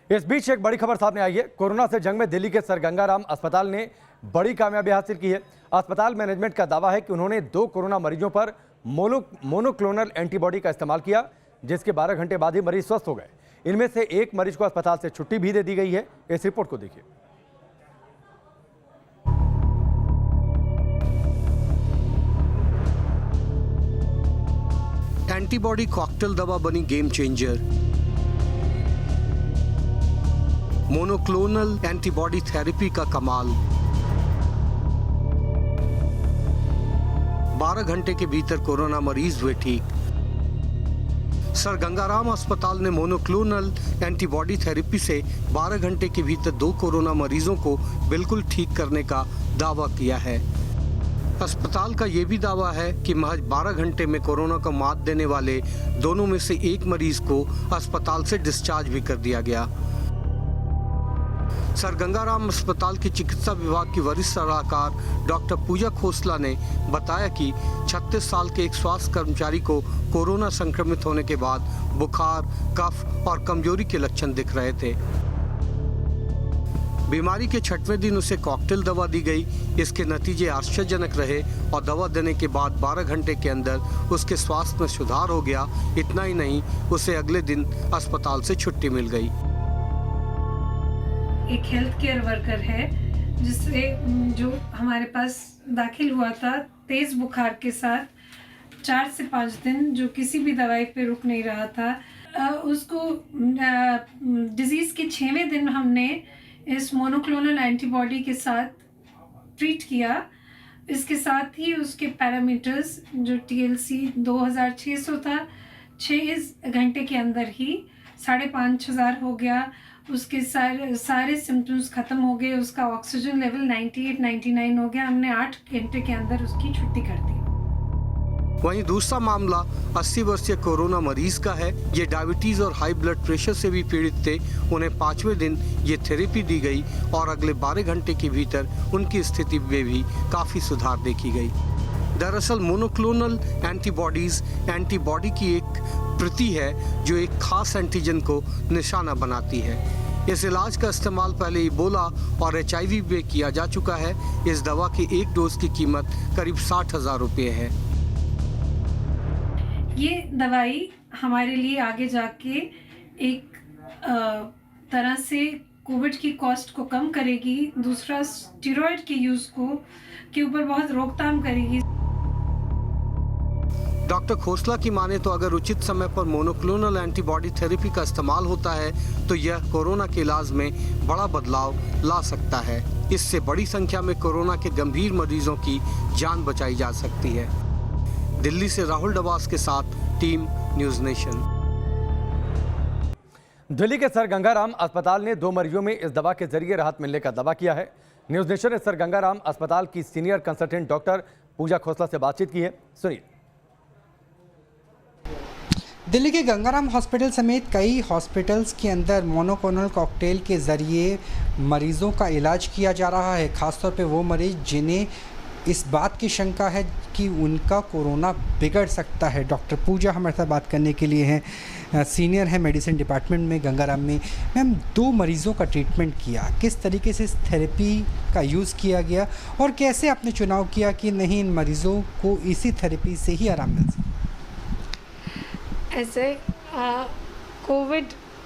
इस बीच एक बड़ी खबर सामने आई है। कोरोना से जंग में दिल्ली के सर गंगाराम अस्पताल ने बड़ी कामयाबी हासिल की है। अस्पताल मैनेजमेंट का दावा है कि उन्होंने 2 कोरोना मरीजों पर मोनोक्लोनल एंटीबॉडी का इस्तेमाल किया, जिसके 12 घंटे बाद ही मरीज स्वस्थ हो गए। इनमें से एक मरीज को अस्पताल से छुट्टी भी दे दी गई है। इस रिपोर्ट को देखिए। एंटीबॉडी कॉकटेल दवा बनी game changer. Monoclonal antibody therapy का कमाल। 12 घंटे के भीतर कोरोना मरीज हुए ठीक। सर गंगाराम अस्पताल ने मोनोक्लोनल एंटीबॉडी थेरेपी से 12 घंटे के भीतर 2 कोरोना मरीजों को बिल्कुल ठीक करने का दावा किया है। अस्पताल का यह भी दावा है कि महज 12 घंटे में कोरोना को मात देने वाले दोनों में से एक मरीज को अस्पताल से डिस्चार्ज भी कर दिया गया। सर गंगाराम अस्पताल के चिकित्सा विभाग की वरिष्ठ सलाहकार डॉक्टर पूजा खोसला ने बताया कि 36 साल के एक स्वास्थ्य कर्मचारी को कोरोना संक्रमित होने के बाद बुखार, कफ और कमजोरी के लक्षण दिख रहे थे। बीमारी के 6वें दिन उसे कॉकटेल दवा दी गई। इसके नतीजे आश्चर्यजनक रहे और दवा देने के बाद 12 घंटे के अंदर उसके स्वास्थ्य में सुधार हो गया। इतना ही नहीं, उसे अगले दिन अस्पताल से छुट्टी मिल गई। एक हेल्थ केयर वर्कर है जिससे जो हमारे पास दाखिल हुआ था तेज़ बुखार के साथ 4 से 5 दिन, जो किसी भी दवाई पे रुक नहीं रहा था। उसको डिज़ीज़ के 6वें दिन हमने इस मोनोक्लोनल एंटीबॉडी के साथ ट्रीट किया। इसके साथ ही उसके पैरामीटर्स जो TLC 2600 था, 6 घंटे के अंदर ही 5500 हो गया। उसके सारे सिम्टम्स ख़त्म हो गए। उसका ऑक्सीजन लेवल 98-99 हो गया। हमने 8 घंटे के अंदर उसकी छुट्टी कर दी। वहीं दूसरा मामला 80 वर्षीय कोरोना मरीज का है। ये डायबिटीज और हाई ब्लड प्रेशर से भी पीड़ित थे। उन्हें 5वें दिन ये थेरेपी दी गई और अगले 12 घंटे के भीतर उनकी स्थिति में भी काफ़ी सुधार देखी गई। दरअसल मोनोक्लोनल एंटीबॉडीज एंटीबॉडी की एक प्रति है जो एक खास एंटीजन को निशाना बनाती है। इस इलाज का इस्तेमाल पहले इबोला और HIV में किया जा चुका है। इस दवा की एक डोज की कीमत करीब 60,000 रुपये है। ये दवाई हमारे लिए आगे जाके एक तरह से कोविड की कॉस्ट को कम करेगी। दूसरा, स्टेरॉइड के यूज़ के ऊपर बहुत रोकथाम करेगी। डॉक्टर खोसला की माने तो अगर उचित समय पर मोनोक्लोनल एंटीबॉडी थेरेपी का इस्तेमाल होता है तो यह कोरोना के इलाज में बड़ा बदलाव ला सकता है। इससे बड़ी संख्या में कोरोना के गंभीर मरीजों की जान बचाई जा सकती है। दिल्ली से राहुल डवास के साथ टीम न्यूज़ नेशन। दिल्ली के सर गंगाराम अस्पताल ने 2 मरीजों में इस दवा के जरिए राहत मिलने का दावा किया है। न्यूज़ नेशन ने सर गंगाराम अस्पताल की सीनियर कंसल्टेंट डॉक्टर पूजा खोसला से बातचीत की है। सुनिए। दिल्ली के गंगाराम हॉस्पिटल समेत कई हॉस्पिटल्स के अंदर मोनोक्लोनल कॉकटेल के ज़रिए मरीज़ों का इलाज किया जा रहा है। ख़ासतौर पे वो मरीज़ जिन्हें इस बात की शंका है कि उनका कोरोना बिगड़ सकता है। डॉक्टर पूजा हमारे साथ बात करने के लिए हैं, सीनियर है मेडिसिन डिपार्टमेंट में गंगाराम में। मैम, 2 मरीज़ों का ट्रीटमेंट किया, किस तरीके से इस थेरेपी का यूज़ किया गया और कैसे आपने चुनाव किया कि नहीं, इन मरीज़ों को इसी थेरेपी से ही आराम मिल सके? ऐसे कोविड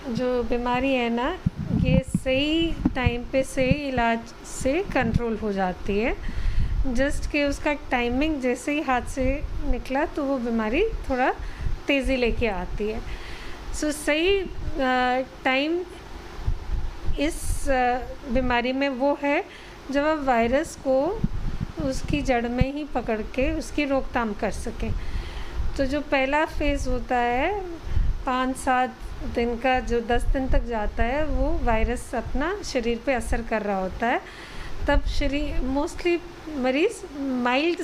जो बीमारी है ना, ये सही टाइम पे सही इलाज से कंट्रोल हो जाती है। जस्ट कि उसका टाइमिंग जैसे ही हाथ से निकला तो वो बीमारी थोड़ा तेज़ी लेके आती है। सो सही टाइम इस बीमारी में वो है जब आप वायरस को उसकी जड़ में ही पकड़ के उसकी रोकथाम कर सकें। तो जो पहला फेज़ होता है 5-7 दिन का, जो 10 दिन तक जाता है, वो वायरस अपना शरीर पे असर कर रहा होता है। तब शरीर मोस्टली मरीज़ माइल्ड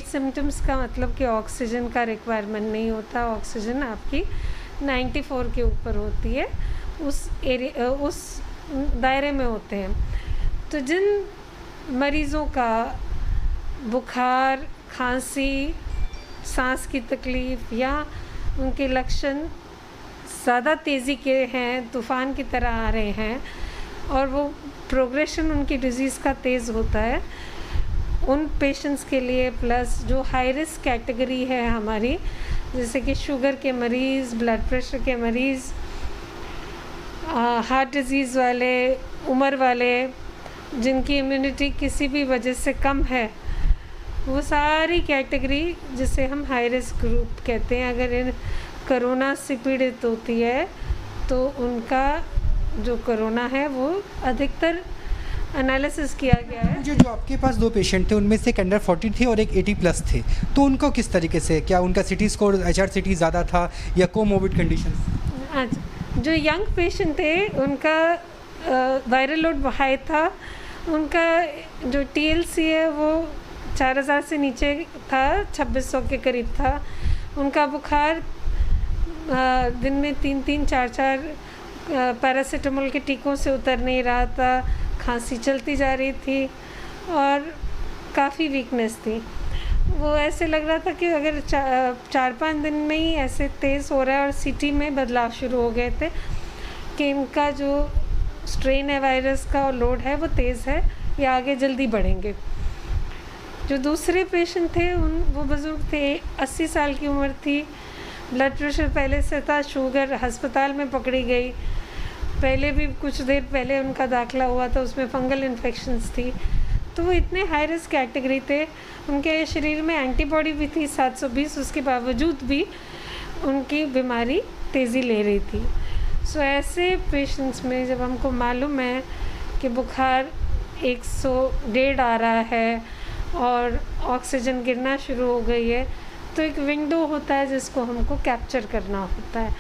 सिम्टम्स का मतलब कि ऑक्सीजन का रिक्वायरमेंट नहीं होता। ऑक्सीजन आपकी 94 के ऊपर होती है, उस दायरे में होते हैं। तो जिन मरीज़ों का बुखार, खांसी, सांस की तकलीफ़ या उनके लक्षण ज़्यादा तेज़ी के हैं, तूफ़ान की तरह आ रहे हैं और वो प्रोग्रेशन उनकी डिज़ीज़ का तेज़ होता है, उन पेशेंट्स के लिए, प्लस जो हाई रिस्क कैटेगरी है हमारी, जैसे कि शुगर के मरीज़, ब्लड प्रेशर के मरीज़, हार्ट डिज़ीज़ वाले, उम्र वाले, जिनकी इम्यूनिटी किसी भी वजह से कम है, वो सारी कैटेगरी जिसे हम हाई रिस्क ग्रुप कहते हैं, अगर इन कोरोना से पीड़ित होती है तो उनका जो कोरोना है वो अधिकतर एनालिसिस किया गया है। जो आपके पास 2 पेशेंट थे, उनमें से एक अंडर 40 थे और एक 80+ थे, तो उनको किस तरीके से, क्या उनका सिटी स्कोर HRCT ज़्यादा था या कोमोबिड कंडीशन? अच्छा, जो यंग पेशेंट थे उनका वायरल लोड हाई था, उनका जो TLC है वो 4000 से नीचे था, 2600 के करीब था। उनका बुखार दिन में 3-3, 4-4 पैरासीटामोल के टीकों से उतर नहीं रहा था, खांसी चलती जा रही थी और काफ़ी वीकनेस थी। वो ऐसे लग रहा था कि अगर 4-5 दिन में ही ऐसे तेज़ हो रहा है और सिटी में बदलाव शुरू हो गए थे कि इनका जो स्ट्रेन है वायरस का और लोड है वो तेज़ है, ये आगे जल्दी बढ़ेंगे। जो दूसरे पेशेंट थे वो बुज़ुर्ग थे, 80 साल की उम्र थी, ब्लड प्रेशर पहले से था, शुगर अस्पताल में पकड़ी गई, पहले भी कुछ देर पहले उनका दाखिला हुआ था, उसमें फंगल इन्फेक्शंस थी, तो वो इतने हाई रिस्क कैटेगरी थे। उनके शरीर में एंटीबॉडी भी थी 720, उसके बावजूद भी उनकी बीमारी तेज़ी ले रही थी। सो ऐसे पेशेंट्स में जब हमको मालूम है कि बुखार 101.5 आ रहा है और ऑक्सीजन गिरना शुरू हो गई है, तो एक विंडो होता है जिसको हमको कैप्चर करना होता है।